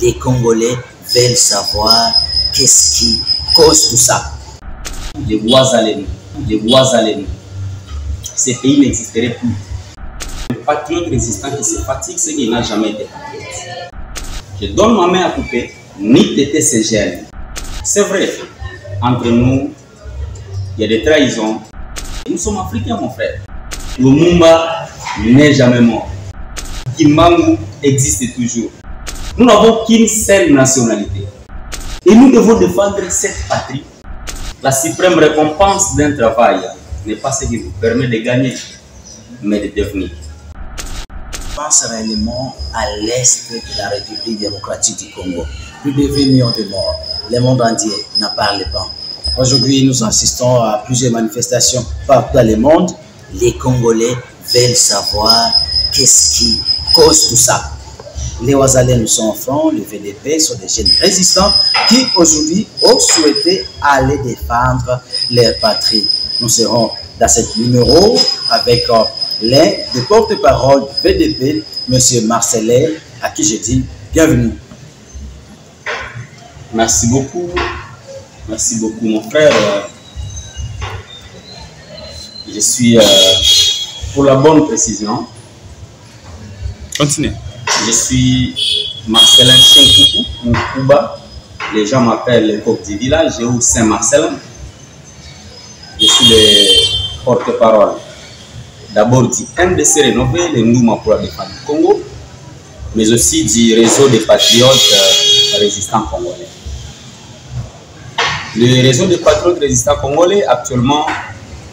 Les Congolais veulent savoir qu'est-ce qui cause tout ça. Les Ouazalènes, ces pays n'existeraient plus. Le patriote résistant qui se fatigue, c'est qu'il n'a jamais été patriote. Je donne ma main à couper, ni tété ces gènes. C'est vrai, entre nous, il y a des trahisons. Nous sommes africains, mon frère. Lumumba n'est jamais mort. Kimbangu existe toujours. Nous n'avons qu'une seule nationalité. Et nous devons défendre cette patrie. La suprême récompense d'un travail n'est pas ce qui vous permet de gagner, mais de devenir. Je pense réellement à l'est de la République démocratique du Congo. Plus de 20 millions de morts. Le monde entier n'en parle pas. Aujourd'hui, nous assistons à plusieurs manifestations partout dans le monde. Les Congolais veulent savoir qu'est-ce qui cause tout ça. Les Ouazalènes sont en front, le VDP sont des jeunes résistants qui aujourd'hui ont souhaité aller défendre leur patrie. Nous serons dans ce numéro avec l'un des porte-parole du VDP, M. Marcelin, à qui je dis bienvenue. Merci beaucoup mon frère. Je suis pour la bonne précision. Continuez. Je suis Marcelin Chenkoukou, Moukuba. Les gens m'appellent le coq du village ou Saint-Marcelin. Je suis le porte-parole d'abord du MDC Rénové, le Ndouma pour la défense du Congo, mais aussi du réseau des patriotes résistants congolais. Le réseau des patriotes résistants congolais, actuellement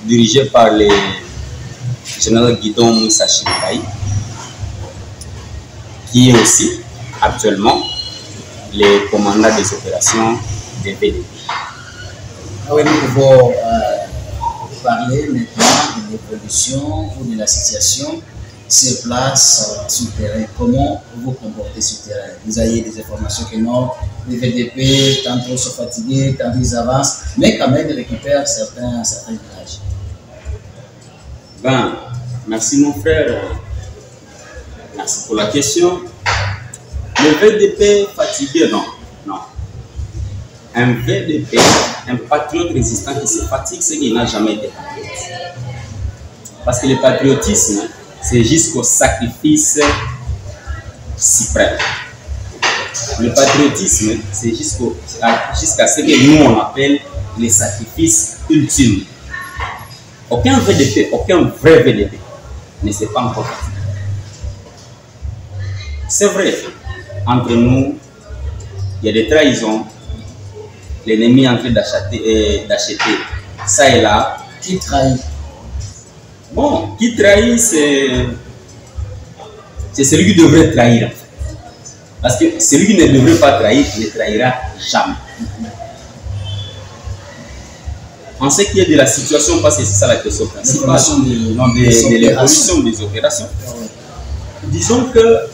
dirigé par le général Guidon Moussa Chimbaï, qui est aussi actuellement le commandant des opérations des VDP. Oui, nous pouvons parler maintenant de l'évolution ou de la situation sur place, sur le terrain. Comment vous vous comportez sur le terrain? Vous avez des informations que non, les VDP, tantôt sont fatigués, tantôt ils avancent, mais quand même ils récupèrent certains villages. Ben, merci mon frère. Merci pour la question. Le VDP fatigué, non. Un VDP, un patriote résistant qui se fatigue, c'est qu'il n'a jamais été patriote. Parce que le patriotisme, c'est jusqu'au sacrifice suprême. Le patriotisme, c'est jusqu'à ce que nous on appelle les sacrifices ultimes. Aucun VDP, aucun vrai VDP ne s'est pas encore fatigué. C'est vrai, entre nous, il y a des trahisons. L'ennemi est en train d'acheter ça et là. Qui trahit? Bon, qui trahit, c'est celui qui devrait trahir. En fait. Parce que celui qui ne devrait pas trahir, ne trahira jamais. En ce qui est de la situation, parce que c'est ça la question principale, de l'évolution des opérations. Disons que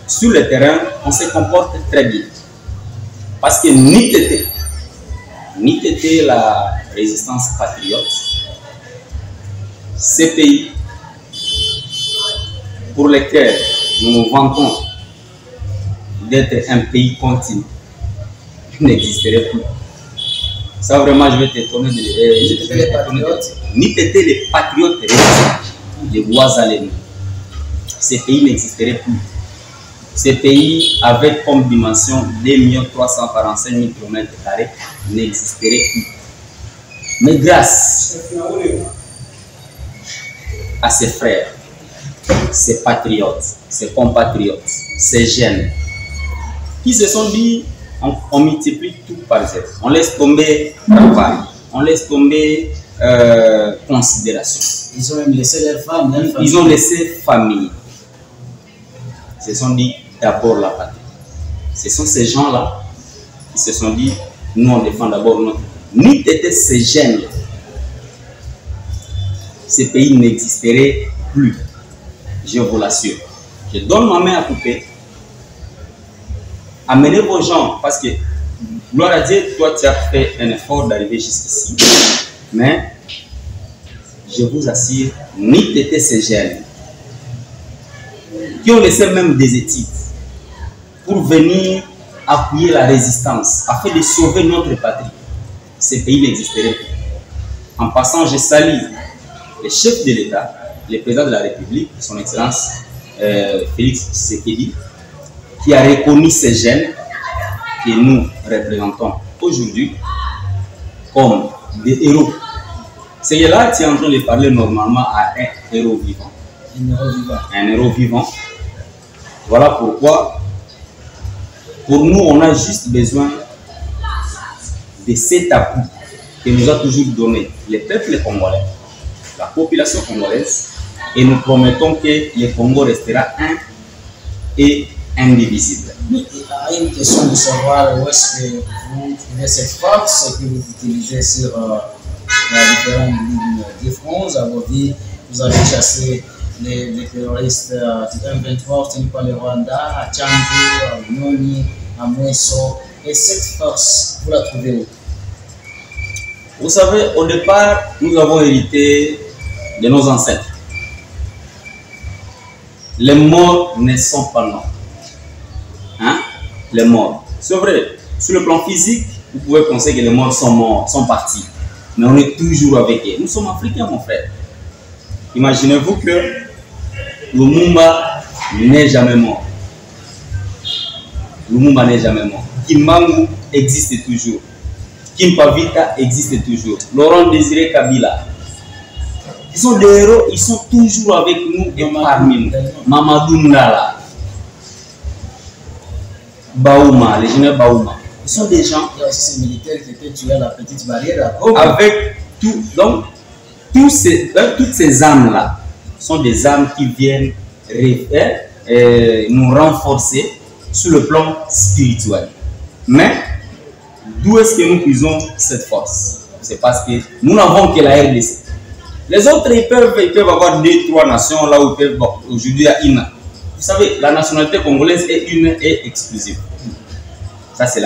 sur le terrain, on se comporte très bien. Parce que ni Tété, la résistance patriote, ces pays pour lesquels nous nous vantons d'être un pays continu n'existerait plus. Ça vraiment, je vais t'étonner de ni Tété les patriotes les Ouazalènes. Ces pays n'existeraient plus. Ces pays avec comme dimension 2 345 000 km² n'existeraient plus. Mais grâce à ces frères, ces patriotes, ces compatriotes, ces jeunes, qui se sont dit, on multiplie tout par zéro. On laisse tomber travail, on laisse tomber considération. Ils ont même laissé leurs femmes. Ils ont laissé famille. Ils se sont dit d'abord la patrie. Ce sont ces gens-là qui se sont dit, nous on défend d'abord notre. Ni étaient ces jeunes-là, ces pays n'existeraient plus. Je vous l'assure. Je donne ma main à couper. Amenez vos gens, parce que, gloire à Dieu, toi tu as fait un effort d'arriver jusqu'ici. Mais, je vous assure, ni étaient ces jeunes qui ont laissé même des études, pour venir appuyer la résistance afin de sauver notre patrie, ce pays n'existerait plus. En passant, je salue le chef de l'État, le président de la République, son Excellence Félix Tshisekedi, qui a reconnu ces jeunes que nous représentons aujourd'hui comme des héros. C'est là que tu es en train de parler normalement à un héros vivant. Un héros vivant. Voilà pourquoi, pour nous, on a juste besoin de cet appui que nous a toujours donné le peuple congolais, la population congolaise, et nous promettons que le Congo restera un et indivisible. Mais il y a une question de savoir où est-ce que vous trouvez cette force que vous utilisez sur différentes lignes de France. À vos vies, vous avez chassé les terroristes du M23 obtenus par le Rwanda, à Tchangu, à Nyoni, à Mweso. Et cette force, vous la trouvez où? Vous savez, au départ, nous avons hérité de nos ancêtres. Les morts ne sont pas morts. Hein? Les morts. C'est vrai, sur le plan physique, vous pouvez penser que les morts sont morts, sont partis. Mais on est toujours avec eux. Nous sommes africains, mon frère. Imaginez-vous que Lumumba n'est jamais mort. Lumumba n'est jamais mort. Kimbangu existe toujours. Kimpavita existe toujours. Laurent Désiré Kabila. Ils sont des héros, ils sont toujours avec nous et parmi nous. Mamadou Ndala. Baouma, les généraux Baouma. Ils sont des gens. Il y a aussi ces militaires qui étaient tués à la petite barrière. Avec tout. Donc, toutes ces âmes-là sont des âmes qui viennent nous renforcer sur le plan spirituel. Mais, d'où est-ce que nous puisons cette force? C'est parce que nous n'avons que la RDC. Les autres, ils peuvent avoir 2-3 nations là où ils peuvent. Bon, aujourd'hui, il y a une. Vous savez, la nationalité congolaise est une et exclusive. Ça, c'est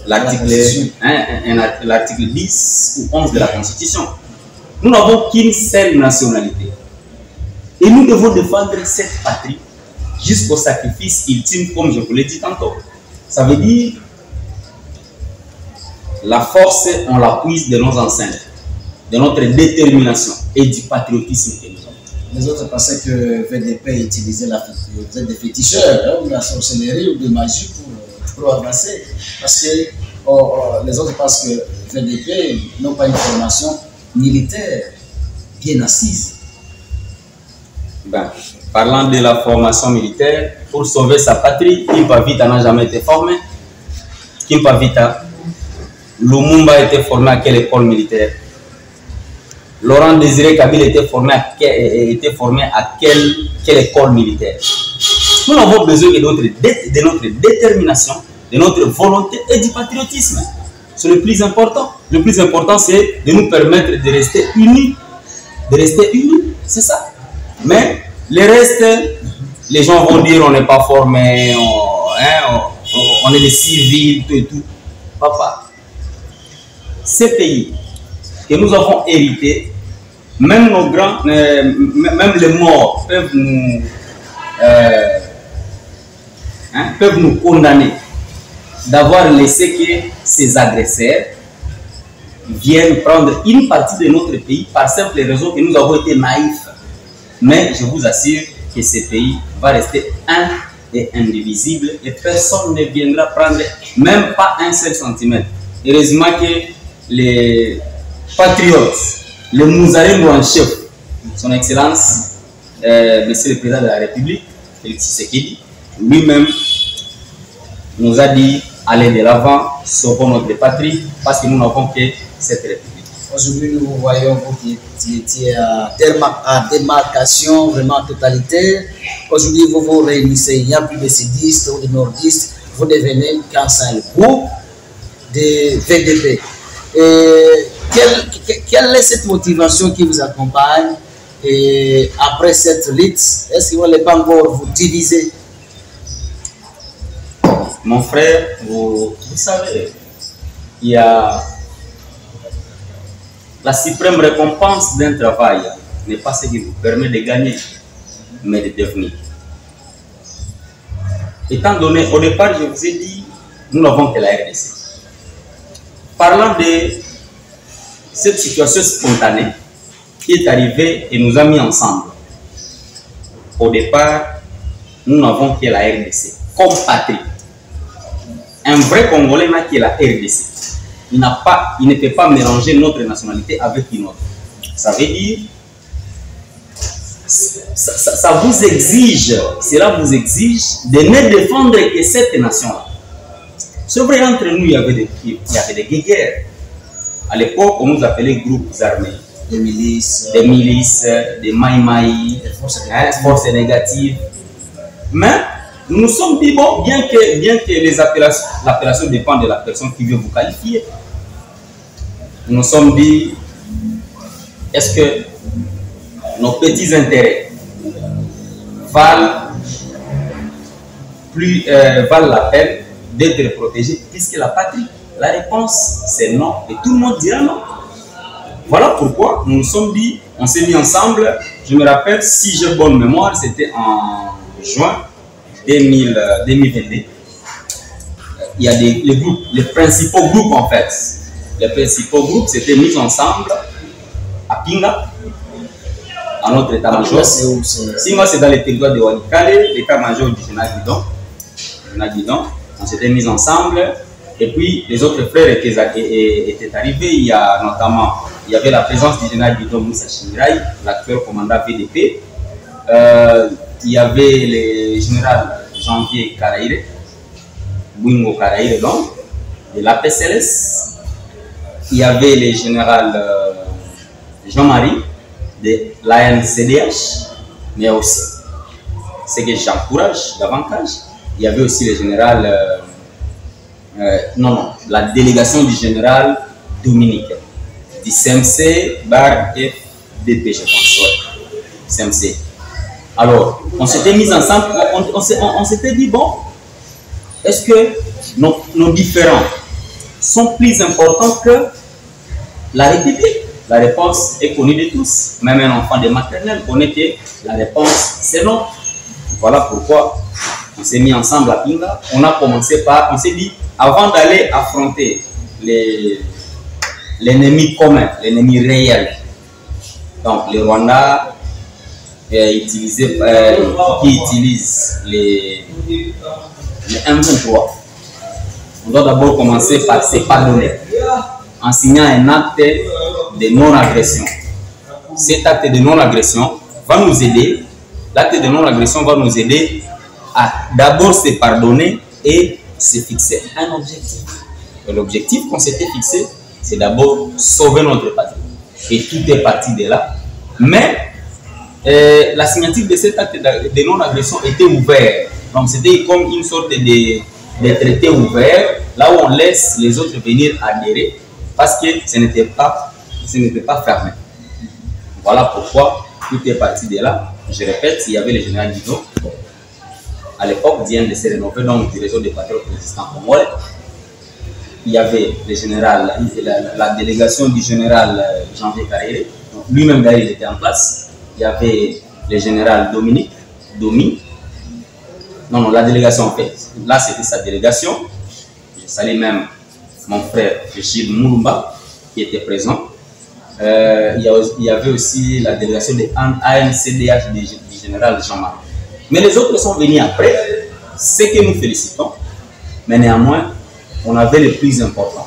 l'article 10 ou 11 de la Constitution. Nous n'avons qu'une seule nationalité. Et nous devons défendre cette patrie jusqu'au sacrifice ultime, comme je vous l'ai dit tantôt. Ça veut dire la force, on la puise de nos ancêtres, de notre détermination et du patriotisme que nous avons. Les autres pensaient que VDP utilisait vous êtes des féticheurs, ou la sorcellerie ou de magie pour avancer. Parce que les autres pensent que VDP n'ont pas une formation militaire bien assise. Ben, parlant de la formation militaire, pour sauver sa patrie, Kimpavita n'a jamais été formé. Kimpavita, Lumumba a été formé à quelle école militaire? Laurent Désiré Kabila était formé à quelle école militaire? Nous avons besoin de notre détermination, de notre volonté et du patriotisme. C'est le plus important. Le plus important, c'est de nous permettre de rester unis. De rester unis, c'est ça. Mais le reste, les gens vont dire on n'est pas formé, on est des civils, tout et tout. Papa, ces pays que nous avons hérités, même nos grands, même les morts peuvent nous condamner d'avoir laissé que ces agresseurs viennent prendre une partie de notre pays par simple raison que nous avons été naïfs. Mais je vous assure que ce pays va rester un et indivisible et personne ne viendra prendre même pas un seul centimètre. Heureusement que les patriotes, le Mouzarine en chef, son Excellence, Monsieur le Président de la République, Félix Tshisekedi, lui-même nous a dit allez de l'avant, sauvons notre patrie, parce que nous n'avons que cette République. Aujourd'hui, nous voyons vous qui étiez à démarcation vraiment totalitaire. Aujourd'hui, vous vous réunissez, il n'y a plus de sudistes ou de nordistes, vous devenez qu'un seul groupe de VDP. Et quelle est cette motivation qui vous accompagne et après cette lutte? Est-ce que vous n'allez pas encore vous diviser? Mon frère, vous savez, il y a la suprême récompense d'un travail n'est pas ce qui vous permet de gagner, mais de devenir. étant donné, au départ, je vous ai dit, nous n'avons que la RDC. Parlant de cette situation spontanée qui est arrivée et nous a mis ensemble. Au départ, nous n'avons que la RDC comme patrie. Un vrai Congolais n'a que la RDC. Il ne peut pas mélanger notre nationalité avec une autre. Ça veut dire, ça vous exige, cela vous exige de ne défendre que cette nation-là. C'est vrai, entre nous, il y avait des guerres. À l'époque, on nous appelait groupes armés. Des milices, des maïmaï, forces négatives. Mais nous nous sommes dit, bon, bien que l'appellation dépend de la personne qui veut vous qualifier, nous nous sommes dit, est-ce que nos petits intérêts valent la peine d'être protégés puisque la patrie? La réponse, c'est non. Et tout le monde dira non. Voilà pourquoi nous nous sommes dit, on s'est mis ensemble. Je me rappelle, si j'ai bonne mémoire, c'était en juin 2022. Il y a les principaux groupes en fait. Les principaux groupes s'étaient mis ensemble à Pinga, à notre état-major. Singa, c'est dans les territoires de Walikale, l'état-major du général Guidon. On s'était mis ensemble. Et puis, les autres frères étaient arrivés. Il y avait la présence du général Guidon Moussa Chimirai, l'actuel commandant VDP. Il y avait le général Janvier Karaïre, Bouingo Karaïre, donc, de la PCLS. Il y avait le général Jean-Marie de l'ANCDH, mais aussi, ce que j'encourage davantage, il y avait aussi le général, la délégation du général Dominique, du CMC, BAR FDP, je pense, CMC. Alors, on s'était mis ensemble, on s'était dit, bon, est-ce que nos différends sont plus importants que la République? La réponse est connue de tous. Même un enfant de maternelle connaît que la réponse, c'est non. Voilà pourquoi on s'est mis ensemble à Pinga. On a commencé par, on s'est dit, avant d'aller affronter l'ennemi commun, l'ennemi réel, donc le Rwanda qui utilise les M23, on doit d'abord commencer par se pardonner en signant un acte de non-agression. Cet acte de non-agression va nous aider, l'acte de non-agression va nous aider à d'abord se pardonner et se fixer un objectif. L'objectif qu'on s'était fixé, c'est d'abord sauver notre patrie. Et tout est parti de là. Mais la signature de cet acte de non-agression était ouverte. Donc c'était comme une sorte de traité ouvert, là où on laisse les autres venir adhérer, parce que ce n'était pas fermé. Voilà pourquoi tout est parti de là. Je répète, il y avait le général Guidon. À l'époque, vient de se rénover, donc du réseau des patriotes résistants congolais. Il y avait le général, la délégation du général Janvier Karaïre. Lui-même d'ailleurs, il était en place. Il y avait le général Dominique, la délégation en fait. Là, c'était sa délégation. Je salue même mon frère Gilles Moulumba qui était présent. Il y avait aussi la délégation de ANCDH du général Jean-Marie. Mais les autres sont venus après, ce que nous félicitons. Mais néanmoins, on avait le plus important.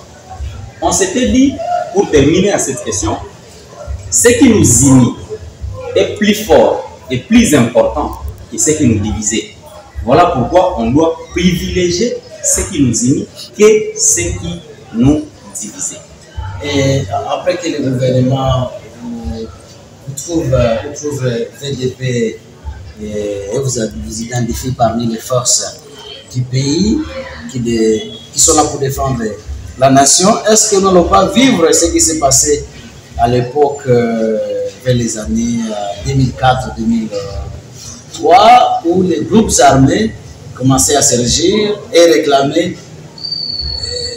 On s'était dit, pour terminer à cette question, ce qui nous unit est plus fort et plus important que ce qui nous divisait. Voilà pourquoi on doit privilégier ce qui nous unit que ce qui nous divisait. Et après que le gouvernement vous trouve VDP et vous identifie parmi les forces du pays qui sont là pour défendre la nation, est-ce que nous n'allons pas vivre ce qui s'est passé à l'époque vers les années 2004-2003 où les groupes armés commençaient à surgir et réclamer,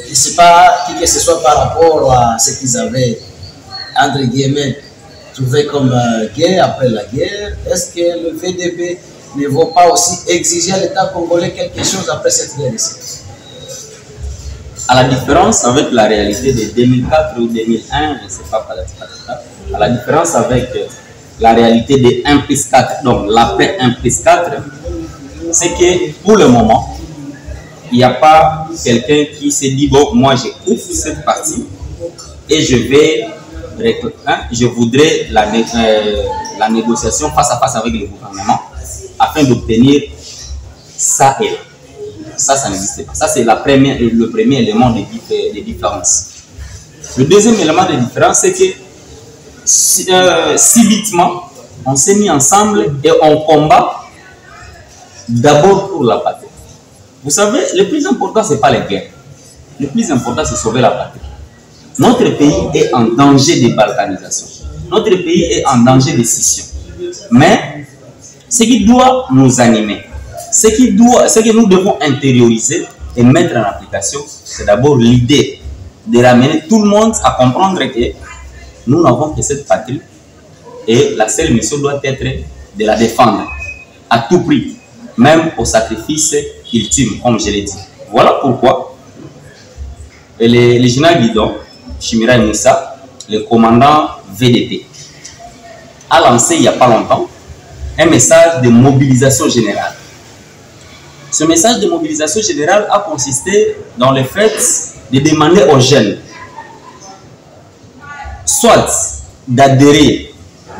je ne sais pas qui que ce soit par rapport à ce qu'ils avaient, entre guillemets, trouvé comme guerre après la guerre. Est-ce que le VDP ne vont pas aussi exiger à l'État congolais quelque chose après cette RDC? À la différence avec la réalité de 2004 ou 2001, je ne sais pas, à la différence avec la réalité de 1 plus 4, donc l'après 1 plus 4, c'est que pour le moment, il n'y a pas quelqu'un qui s'est dit, bon, moi je couvre cette partie et je voudrais la négociation face à face avec le gouvernement afin d'obtenir ça et là. Ça n'existe pas. Ça, c'est le premier élément de différence. Le deuxième élément de différence, c'est que subitement, on s'est mis ensemble et on combat d'abord pour la patrie. Vous savez, le plus important, ce n'est pas les guerres. Le plus important, c'est sauver la patrie. Notre pays est en danger de balkanisation. Notre pays est en danger de scission. Mais ce qui doit nous animer, ce que nous devons intérioriser et mettre en application, c'est d'abord l'idée de ramener tout le monde à comprendre que nous n'avons que cette patrie et la seule mission doit être de la défendre à tout prix, même au sacrifice ultime, comme je l'ai dit. Voilà pourquoi le général Guidon Chimirayi Moussa, le commandant VDP, a lancé il n'y a pas longtemps un message de mobilisation générale. Ce message de mobilisation générale a consisté dans le fait de demander aux jeunes soit d'adhérer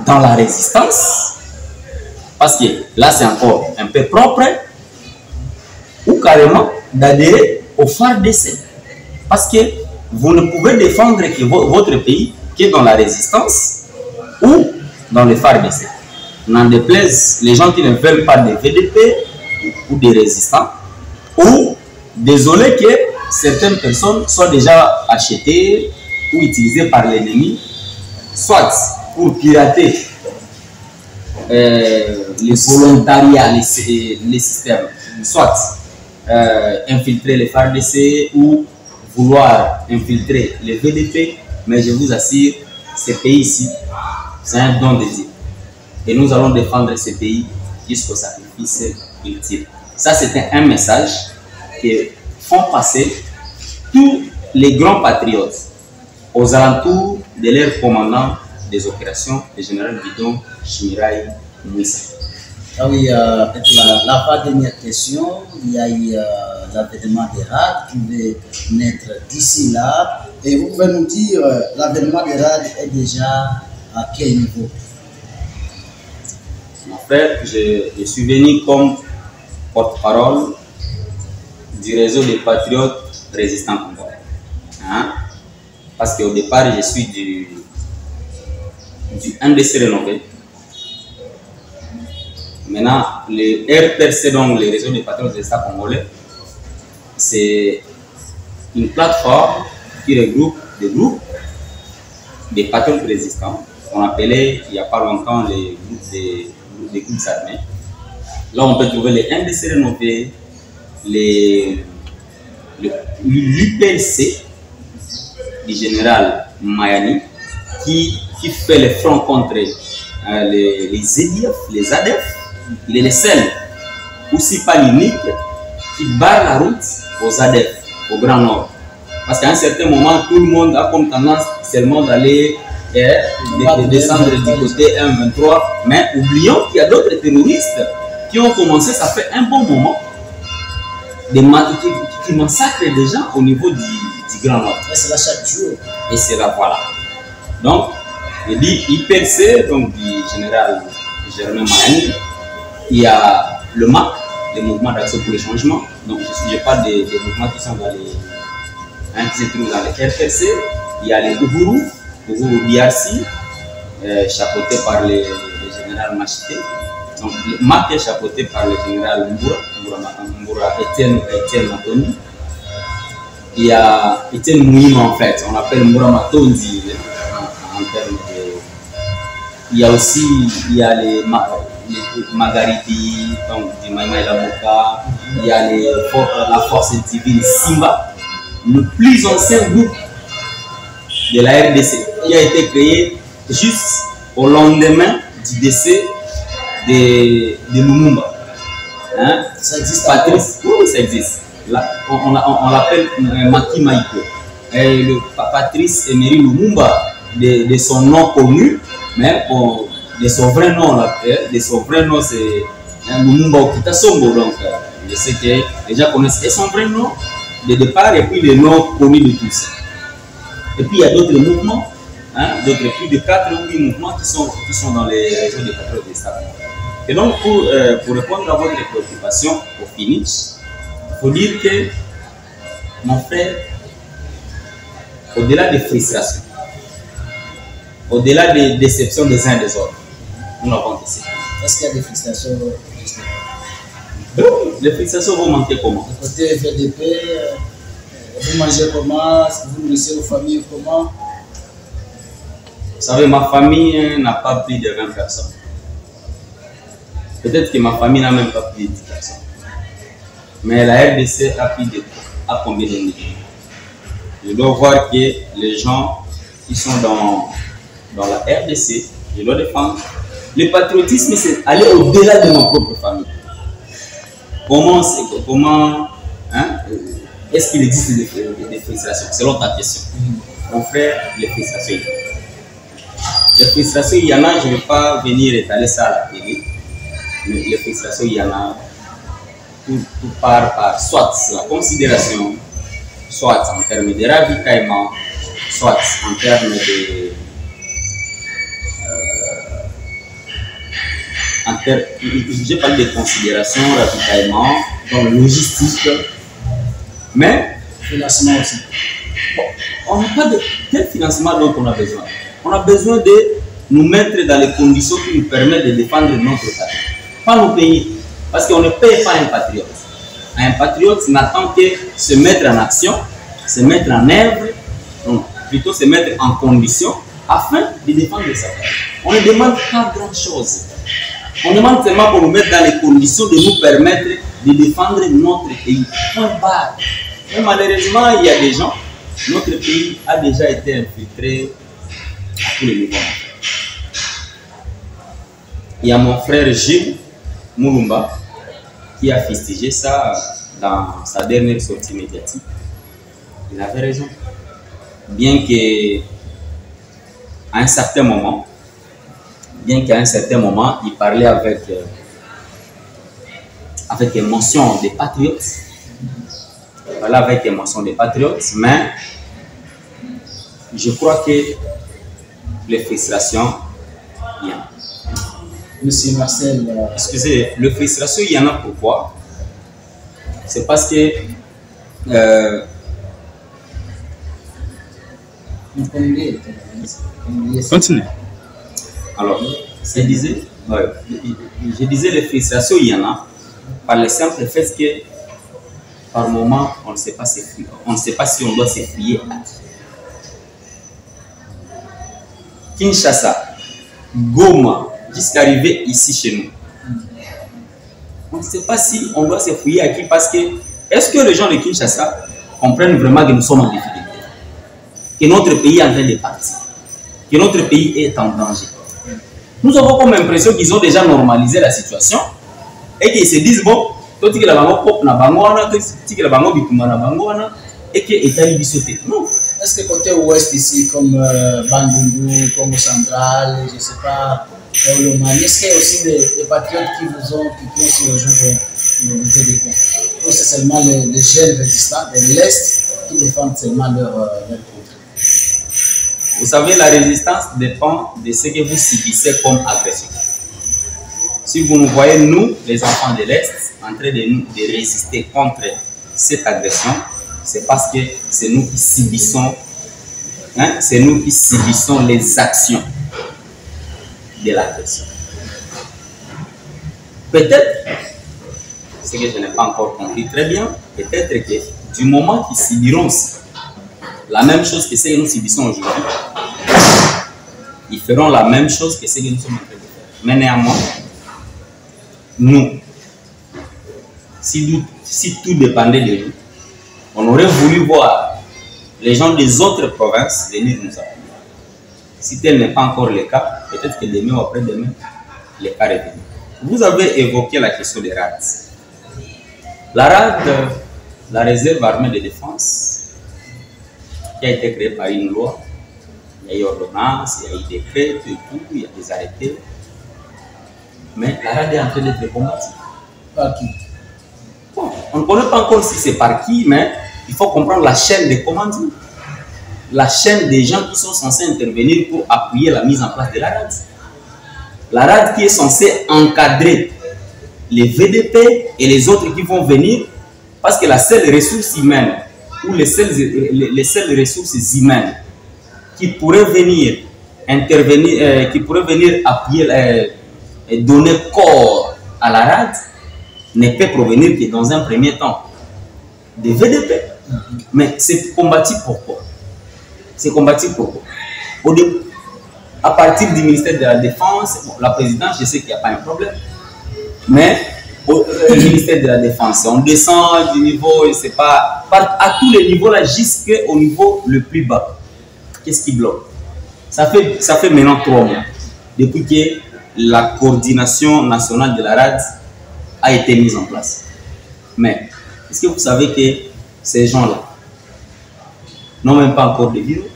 dans la résistance, parce que là c'est encore un peu propre, ou carrément d'adhérer au FARDC, parce que vous ne pouvez défendre que votre pays qui est dans la résistance ou dans le FARDC. N'en déplaise les gens qui ne veulent pas de VDP ou des résistants, ou désolé que certaines personnes soient déjà achetées ou utilisées par l'ennemi, soit pour pirater les volontariats, les systèmes, soit infiltrer les FARDC ou vouloir infiltrer les VDP. Mais je vous assure, ce pays-ci, c'est un don de Dieu. Et nous allons défendre ce pays jusqu'au sacrifice ultime. Ça, c'était un message que font passer tous les grands patriotes aux alentours de leur commandant des opérations, le général Guidon Chimirayi Moussa. Ah oui, la dernière question, il y a eu l'avènement des RAD qui va naître d'ici là. Et vous pouvez nous dire, l'avènement des RAD est déjà à quel niveau? En fait, je suis venu comme porte-parole du réseau des patriotes résistants congolais. Hein? Parce qu'au départ, je suis du NDC rénové. Maintenant, le RPRC, donc le réseau des patriotes résistants congolais, c'est une plateforme qui regroupe des groupes des patriotes résistants qu'on appelait il n'y a pas longtemps les groupes des groupes armés. Là, on peut trouver les NDC rénovés, l'UPLC du général Mayani qui fait le front contre les EDF, les ADF. Il est le seul, aussi pas l'unique, qui barre la route aux ADF, au Grand Nord. Parce qu'à un certain moment, tout le monde a comme tendance seulement d'aller descendre du côté M23, mais oublions qu'il y a d'autres terroristes qui ont commencé, ça fait un bon moment, qui massacrent des gens au niveau du Grand Nord. Et c'est là chaque jour. Et c'est là, voilà. Donc, il dit IPC, donc du général Germain Mayani, il y a le MAC, le mouvement d'action pour le changement. Donc, je parle des mouvements qui sont dans les, qui se trouvent dans les RPC. Il y a les Uhuru DRC, chapeauté par le général Machité. Donc, le MAC est chapeauté par le général Mboura Etienne Matondi. Il y a Etienne Mouima, en fait, on appelle Mboura Matondi en termes de. Il y a aussi les Magharibi, donc du Maïma et la Moka. Il y a la force civile Simba, le plus ancien groupe de la RDC, qui a été créé juste au lendemain du décès de Lumumba. Hein? Ça existe Patrice, oui, ça existe. Là, on l'appelle Maki Maïko. Et le Patrice Emery Lumumba, de son nom connu, mais de son vrai nom, c'est Lumumba Okita Sombo. Donc, je sais que les gens connaissent et son vrai nom de départ et puis le nom connu de tous. Et puis il y a d'autres mouvements, hein, plus de 4 ou 8 mouvements qui sont dans les régions des patriotes de l'État. Et donc, pour répondre à votre préoccupation, au finish, il faut dire que mon frère, au-delà des frustrations, au-delà des déceptions des uns et des autres, nous l'avons décidé. Est-ce qu'il y a des frustrations? Les frustrations vont manquer comment? Le côté FDP, vous mangez comment? Est-ce que vous nourrissez vos familles comment? Vous savez, ma famille n'a pas plus de 20 personnes. Peut-être que ma famille n'a même pas plus de 10 personnes. Mais la RDC a combien de millions? Je dois voir que les gens qui sont dans la RDC, je dois défendre. Le patriotisme, c'est aller au-delà de ma propre famille. Comment hein, est-ce qu'il existe des frustrations? Selon ta question. Mon frère, les frustrations. Les frustrations, il y en a, je ne vais pas venir étaler ça à la télé. Mais les frustrations, il y en a. Tout part par soit la considération, soit en termes de ravitaillement, soit en termes de. J'ai parlé de considération, ravitaillement, donc logistique, mais. Financement aussi. Bon, on n'a pas de. Quel financement dont on a besoin? On a besoin de nous mettre dans les conditions qui nous permettent de défendre notre État, pas nos pays. Parce qu'on ne paye pas un patriote. Un patriote n'attend que se mettre en action, se mettre en œuvre, donc plutôt se mettre en condition afin de défendre sa patrie. On ne demande pas grand-chose. On demande seulement qu'on nous mette dans les conditions de nous permettre de défendre notre pays. Point barre. Mais malheureusement, il y a des gens, notre pays a déjà été infiltré à tous les niveaux. Il y a mon frère Gilles Moulumba qui a fustigé ça dans sa dernière sortie médiatique. Il avait raison. Bien qu'à un certain moment, il parlait avec émotion des patriotes. Il parlait avec émotion des patriotes, mais je crois que les frustrations, il y en a. Monsieur Marcel, excusez, les frustrations, il y en a pourquoi? C'est parce que Continue. alors, je disais les frustrations, il y en a par le simple fait que par moment, on ne sait pas si on doit se fier à Kinshasa, Goma, jusqu'à arriver ici chez nous. On ne sait pas si on doit se fier à qui, parce que est-ce que les gens de Kinshasa comprennent vraiment que nous sommes en difficulté, que notre pays est en train de partir, que notre pays est en danger? Nous avons comme l'impression qu'ils ont déjà normalisé la situation et qu'ils se disent bon, tout ce qui est là-bas, et que l'État est bisouté. Non. Est-ce que côté ouest ici, comme Bandundu, Congo central, je ne sais pas, Lomani, est-ce qu'il y a aussi des patriotes qui ont aussi rejoint le VDP? Ou c'est seulement les jeunes résistants de l'Est qui défendent seulement leur country? Vous savez, la résistance dépend de ce que vous subissez comme agression. Si vous nous voyez, nous, les enfants de l'Est, en train de résister contre cette agression, c'est parce que c'est nous qui subissons, hein, c'est nous qui subissons les actions de l'agression. Peut-être, ce que je n'ai pas encore compris très bien, peut-être que du moment qu'ils subiront la même chose que ce que nous subissons aujourd'hui, ils feront la même chose que ce que nous sommes en train de faire. Mais néanmoins, nous, si tout dépendait de nous, on aurait voulu voir les gens des autres provinces venir nous appuyer. Si tel n'est pas encore le cas, peut-être que demain ou après-demain, le cas est venu. Vous avez évoqué la question des RATS. La RAD, la réserve armée de défense, qui a été créée par une loi, il y a eu ordonnance, il y a eu des décrets, et tout, il y a des arrêtés. Mais la RAD est en train d'être combattue. Par qui? Bon, on ne connaît pas encore si c'est par qui, mais il faut comprendre la chaîne des commandements. La chaîne des gens qui sont censés intervenir pour appuyer la mise en place de la RAD. La RAD qui est censée encadrer les VDP et les autres qui vont venir, parce que la seule ressource humaine ou les seules ressources humaines qui pourraient venir intervenir, qui pourraient venir appuyer et donner corps à la RAD ne peut provenir que dans un premier temps des VDP. Mais c'est combattu pourquoi? C'est combattu pourquoi? À partir du ministère de la Défense, bon, la présidence, je sais qu'il n'y a pas un problème. Mais au ministère de la Défense, on descend du niveau, c'est pas à tous les niveaux là, jusqu'au niveau le plus bas. Qu'est-ce qui bloque? Ça fait maintenant 3 mois depuis que la coordination nationale de la RAD a été mise en place. Mais est-ce que vous savez que ces gens-là n'ont même pas encore de bureau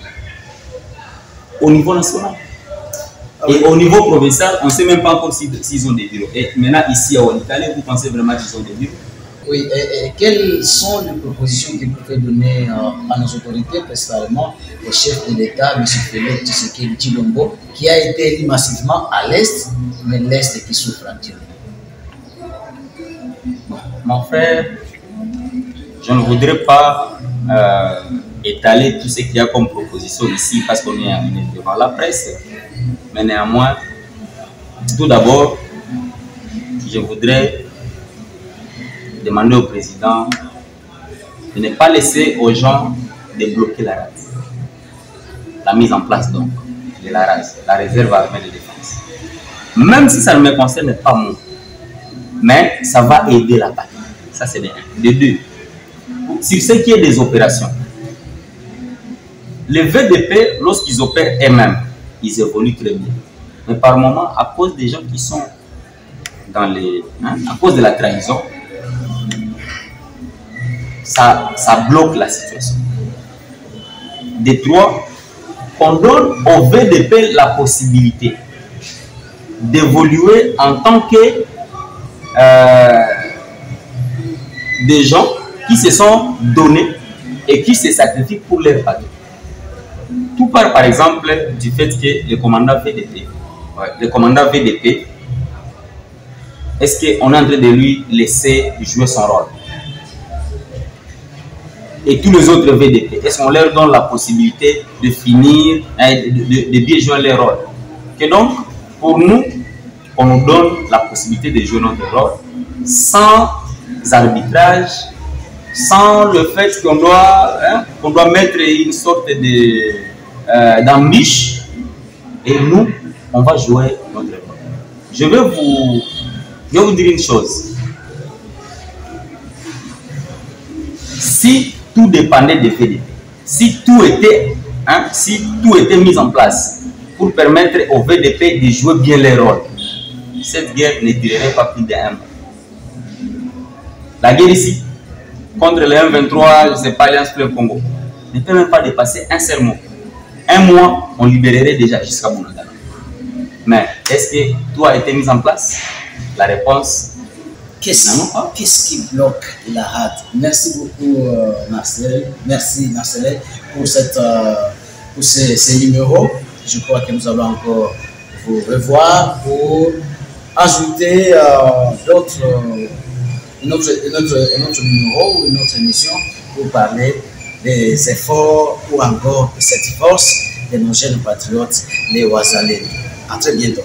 au niveau national? Et au niveau provincial, on ne sait même pas encore s'ils ont des bureaux. Et maintenant, ici à Walikale, vous pensez vraiment qu'ils ont des bureaux? Oui, et quelles sont les propositions que vous pouvez donner à nos autorités, principalement au chef de l'État, M. Félix Tshisekedi Tshilombo, qui a été élu massivement à l'Est, mais l'Est qui souffre actuellement? Mon frère, je ne voudrais pas étaler tout ce qu'il y a comme proposition ici parce qu'on est devant la presse. Mais néanmoins, tout d'abord, je voudrais demander au président de ne pas laisser aux gens de bloquer la RAD. La mise en place donc de la RAD, la réserve armée de défense. Même si ça ne me concerne pas moi, mais ça va aider la patrie. Ça c'est de 1. De 2, sur ce qui est des opérations, les VDP, lorsqu'ils opèrent eux-mêmes, ils évoluent très bien. Mais par moment, à cause des gens qui sont dans les... à cause de la trahison, ça bloque la situation. De 3, on donne au VDP la possibilité d'évoluer en tant que des gens qui se sont donnés et qui se sacrifient pour leur patrie. Tout part par exemple du fait que le commandant VDP, est-ce qu'on est en train de lui laisser jouer son rôle? Et tous les autres VDP, est-ce qu'on leur donne la possibilité de finir, de bien jouer leur rôle? Que donc, pour nous, on nous donne la possibilité de jouer notre rôle sans arbitrage, sans le fait qu'on doit mettre une sorte d'ambiche, et nous, on va jouer notre rôle. Je vais vous dire une chose. Si tout dépendait des VDP, si tout était mis en place pour permettre aux VDP de jouer bien leur rôle, cette guerre ne durerait pas plus d'1 mois. La guerre ici, contre les M23, je ne sais pas, Alliance Fleuve Congo, ne peut même pas dépasser un seul mois. 1 mois, on libérerait déjà jusqu'à Bunagana. Mais est-ce que tout a été mis en place? La réponse, qu'est-ce qui bloque la RAD? Merci beaucoup, Marcel. Merci, Marcel, pour ces numéros. Je crois que nous allons encore vous revoir pour ajouter un autre numéro ou une autre émission pour parler des efforts ou encore de cette force de nos jeunes patriotes, les Wazalais. À très bientôt.